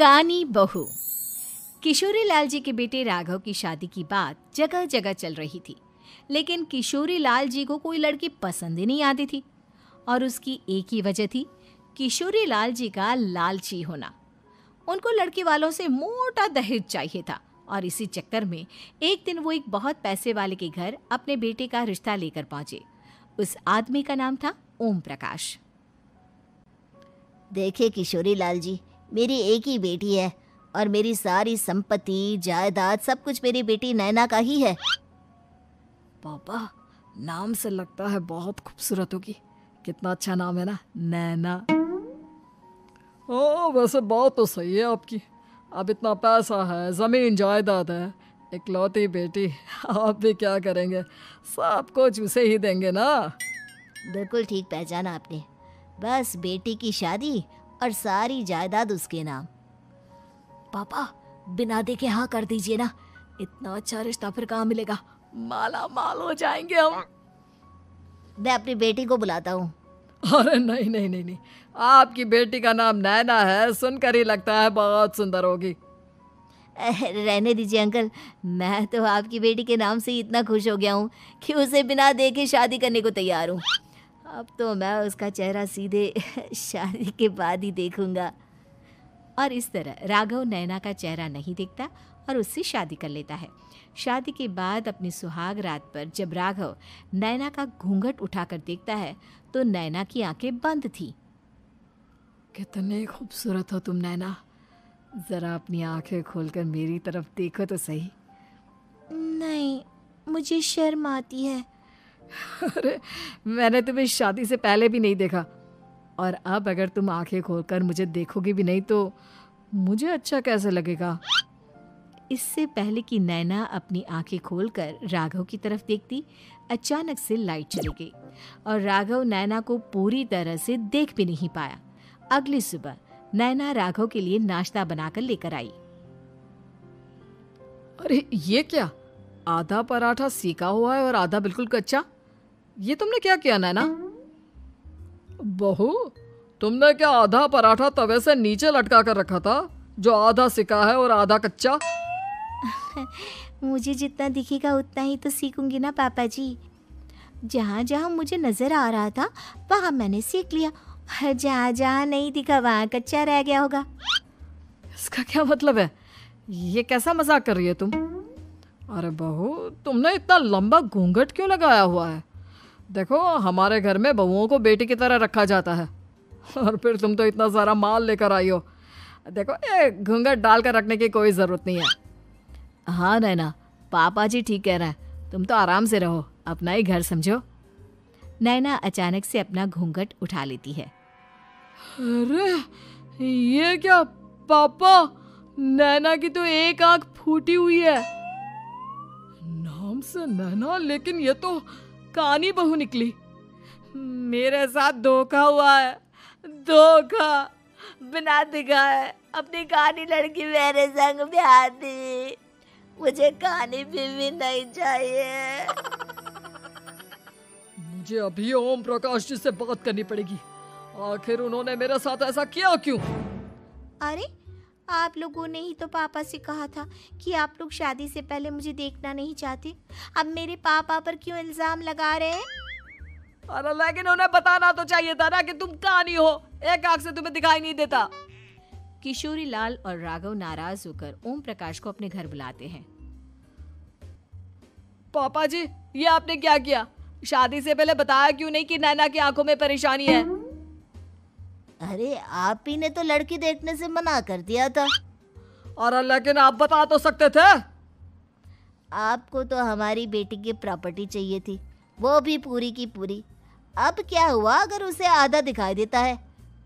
कानी बहू। किशोरी लाल जी के बेटे राघव की शादी की बात जगह जगह चल रही थी, लेकिन किशोरी लाल जी को कोई लड़की पसंद ही नहीं आती थी। और उसकी एक ही वजह थी, किशोरी लाल जी का लालची होना। उनको लड़की वालों से मोटा दहेज चाहिए था और इसी चक्कर में एक दिन वो एक बहुत पैसे वाले के घर अपने बेटे का रिश्ता लेकर पहुंचे। उस आदमी का नाम था ओम प्रकाश। देखिए किशोरी लाल जी, मेरी एक ही बेटी है और मेरी सारी संपत्ति जायदाद सब कुछ मेरी बेटी नैना का ही है। पापा, नाम से लगता है बहुत खूबसूरत होगी। कितना अच्छा नाम है ना, नैना। ओ, वैसे बात तो सही है आपकी। अब इतना पैसा है, जमीन जायदाद है, इकलौती बेटी, आप भी क्या करेंगे? सब कुछ उसे ही देंगे ना। बिल्कुल ठीक पहचाना आपने। बस बेटी की शादी और सारी जायदाद उसके नाम। पापा, बिना देखे हाँ कर दीजिए ना। इतना अच्छा रिश्ता फिर कहाँ मिलेगा? माला माल हो जाएंगे हम। मैं अपनी बेटी को बुलाता हूँ। अरे नहीं नहीं नहीं नहीं, आपकी बेटी का नाम नैना है, सुनकर ही लगता है बहुत सुंदर होगी। रहने दीजिए अंकल, मैं तो आपकी बेटी के नाम से ही इतना खुश हो गया हूँ कि उसे बिना देखे शादी करने को तैयार हूँ। अब तो मैं उसका चेहरा सीधे शादी के बाद ही देखूंगा। और इस तरह राघव नैना का चेहरा नहीं देखता और उससे शादी कर लेता है। शादी के बाद अपनी सुहाग रात पर जब राघव नैना का घूंघट उठाकर देखता है तो नैना की आंखें बंद थी। कितने खूबसूरत हो तुम नैना, जरा अपनी आंखें खोलकर मेरी तरफ देखो तो सही। नहीं, मुझे शर्म आती है। अरे, मैंने तुम्हें शादी से पहले भी नहीं देखा, और अब अगर तुम आंखें खोलकर मुझे देखोगी भी नहीं तो मुझे अच्छा कैसे लगेगा? इससे पहले कि नैना अपनी आंखें खोलकर राघव की तरफ देखती, अचानक से लाइट चली गई और राघव नैना को पूरी तरह से देख भी नहीं पाया। अगली सुबह नैना राघव के लिए नाश्ता बनाकर लेकर आई। अरे ये क्या, आधा पराठा सेका हुआ है और आधा बिल्कुल कच्चा। ये तुमने क्या किया नैना? बहू, तुमने क्या आधा पराठा तवे से नीचे लटका कर रखा था, जो आधा सिका है और आधा कच्चा? मुझे जितना दिखेगा उतना ही तो सीखूंगी ना पापा जी। जहाँ जहाँ मुझे नजर आ रहा था वहाँ मैंने सीख लिया, जहाँ जहाँ नहीं दिखा वहाँ कच्चा रह गया होगा। इसका क्या मतलब है? ये कैसा मजाक कर रही है तुम? अरे बहू, तुमने इतना लंबा घूंघट क्यों लगाया हुआ है? देखो, हमारे घर में बहुओं को बेटी की तरह रखा जाता है, और फिर तुम तो इतना सारा माल लेकर आई हो। देखो, ये घूंघट डालकर रखने की कोई ज़रूरत नहीं है। हाँ नैना, पापा जी ठीक कह रहे हैं, तुम तो आराम से रहो, अपना ही घर समझो। नैना अचानक से अपना घूंघट उठा लेती है। अरे ये क्या पापा, नैना की तो एक आंख फूटी हुई है। नाम से नैना, लेकिन ये तो कानी बहू निकली। मेरे साथ धोखा हुआ है, धोखा। बिना दिखाए अपनी कानी लड़की मेरे संग ब्याह दी। मुझे कानी बीवी नहीं चाहिए। मुझे अभी ओम प्रकाश जी से बात करनी पड़ेगी। आखिर उन्होंने मेरे साथ ऐसा किया क्यों? अरे, आप लोगों ने ही तो पापा से कहा था कि आप लोग शादी से पहले मुझे देखना नहीं चाहते। अब मेरे पापा पर क्यों इल्जाम लगा रहे हैं? अरे लेकिन उन्हें बताना तो चाहिए था ना कि तुम कानी हो, एक आंख से तुम्हें दिखाई नहीं देता। किशोरी लाल और राघव नाराज होकर ओम प्रकाश को अपने घर बुलाते हैं। पापा जी, ये आपने क्या किया? शादी से पहले बताया क्यों नहीं कि नैना की आंखों में परेशानी है? अरे, आप ही ने तो लड़की देखने से मना कर दिया था। और लेकिन आप बता तो सकते थे। आपको तो हमारी बेटी की प्रॉपर्टी चाहिए थी, वो भी पूरी की पूरी। अब क्या हुआ अगर उसे आधा दिखाई देता है?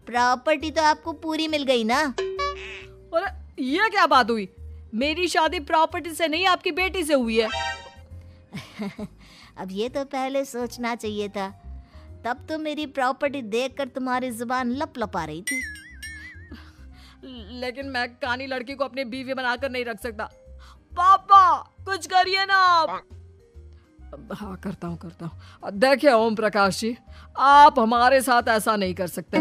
प्रॉपर्टी तो आपको पूरी मिल गई ना। अरे ये क्या बात हुई? मेरी शादी प्रॉपर्टी से नहीं, आपकी बेटी से हुई है। अब ये तो पहले सोचना चाहिए था, तब तो मेरी प्रॉपर्टी देखकर तुम्हारी जुबान लप लपा रही थी। लेकिन मैं कानी लड़की को अपनी बीवी बनाकर नहीं रख सकता। पापा, कुछ करिए ना आप। हाँ, करता हूँ। देखिए ओम प्रकाश जी, आप हमारे साथ ऐसा नहीं कर सकते।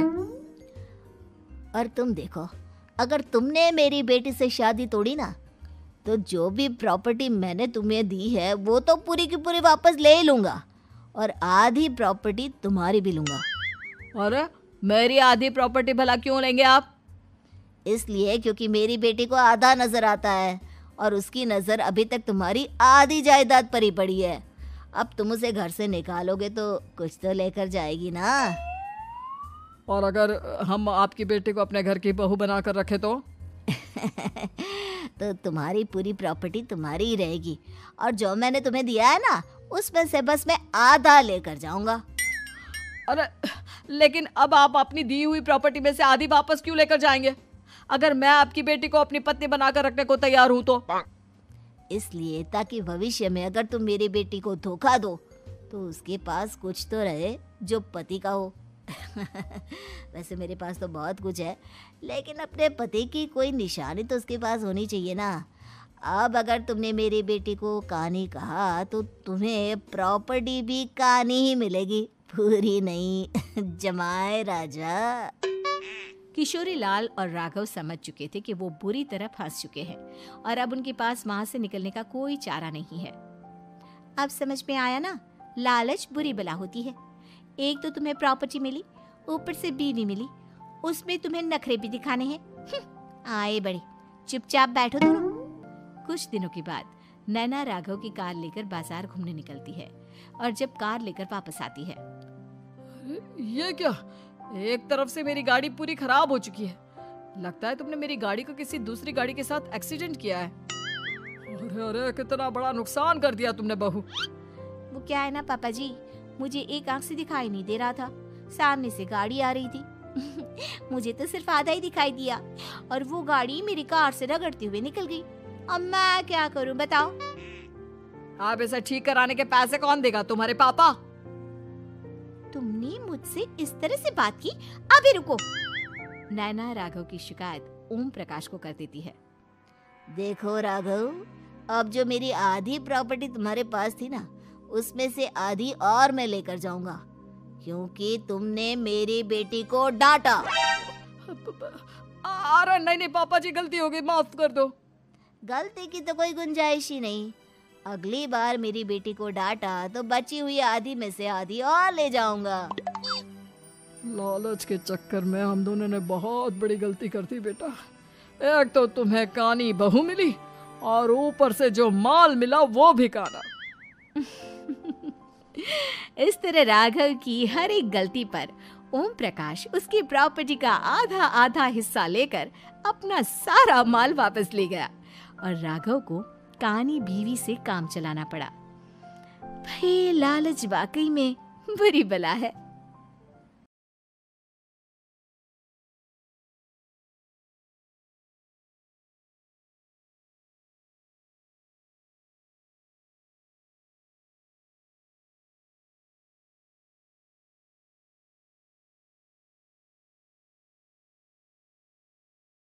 और तुम देखो, अगर तुमने मेरी बेटी से शादी तोड़ी ना, तो जो भी प्रॉपर्टी मैंने तुम्हें दी है वो तो पूरी की पूरी वापस ले ही लूँगा, और आधी प्रॉपर्टी तुम्हारी भी लूँगा। अरे मेरी आधी प्रॉपर्टी भला क्यों लेंगे आप? इसलिए क्योंकि मेरी बेटी को आधा नजर आता है और उसकी नज़र अभी तक तुम्हारी आधी जायदाद पर ही पड़ी है। अब तुम उसे घर से निकालोगे तो कुछ तो लेकर जाएगी ना। और अगर हम आपकी बेटी को अपने घर की बहू बनाकर रखे तो? तो तुम्हारी पूरी प्रॉपर्टी तुम्हारी ही रहेगी, और जो मैंने तुम्हें दिया है ना, उसमें से बस मैं आधा लेकर जाऊंगा। अरे लेकिन अब आप अपनी दी हुई प्रॉपर्टी में से आधी वापस क्यों लेकर जाएंगे? अगर मैं आपकी बेटी को अपनी पत्नी बनाकर रखने को तैयार हूं तो? इसलिए ताकि भविष्य में अगर तुम मेरी बेटी को धोखा दो तो उसके पास कुछ तो रहे जो पति का हो। वैसे मेरे पास तो बहुत कुछ है, लेकिन अपने पति की कोई निशानी तो उसके पास होनी चाहिए ना। अब अगर तुमने मेरी बेटी को कानी कहा तो तुम्हें प्रॉपर्टी भी कानी ही मिलेगी, पूरी नहीं। जमाए राजा। किशोरी लाल और राघव समझ चुके थे कि वो बुरी तरह फंस चुके हैं और अब उनके पास वहां से निकलने का कोई चारा नहीं है। अब समझ में आया ना, लालच बुरी बला होती है। एक तो तुम्हें प्रॉपर्टी मिली, ऊपर से बीवी मिली, उसमें तुम्हें नखरे भी दिखाने हैं। आए बड़े, चुपचाप बैठो दोनों। कुछ दिनों के बाद नैना राघव की कार लेकर बाजार घूमने निकलती है और जब कार लेकर वापस आती है, ये क्या? एक तरफ से मेरी गाड़ी पूरी खराब हो चुकी है। लगता है तुमने मेरी गाड़ी को किसी दूसरी गाड़ी के साथ एक्सीडेंट किया है। अरे अरे कितना बड़ा नुकसान कर दिया तुमने बहू। वो क्या है ना पापा जी, मुझे एक आंख से दिखाई नहीं दे रहा था, सामने से गाड़ी आ रही थी। मुझे तो सिर्फ आधा ही दिखाई दिया और वो गाड़ी मेरी कार से रगड़ते हुए निकल गई। अब मैं क्या करूं बताओ? आप इसे ठीक कराने के पैसे कौन देगा? तुम्हारे पापा। तुमने मुझसे इस तरह से बात की? अभी रुको। नैना राघव की शिकायत ओम प्रकाश को कर देती है। देखो राघव, अब जो मेरी आधी प्रॉपर्टी तुम्हारे पास थी ना, उसमें से आधी और मैं लेकर जाऊंगा, क्योंकि तुमने मेरी बेटी को डांटा। अरे नहीं नहीं पापा जी, गलती हो गई, माफ कर दो। गलती की तो कोई गुंजाइश ही नहीं। अगली बार मेरी बेटी को डांटा तो बची हुई आधी में से आधी और ले जाऊंगा। लालच के चक्कर में हम दोनों ने बहुत बड़ी गलती कर दी बेटा। एक तो तुम्हें कानी बहू मिली और ऊपर से जो माल मिला वो भी काना। इस तरह राघव की हर एक गलती पर ओम प्रकाश उसकी प्रॉपर्टी का आधा आधा हिस्सा लेकर अपना सारा माल वापस ले गया और राघव को कानी बीवी से काम चलाना पड़ा। भाई लालच वाकई में बुरी बला है।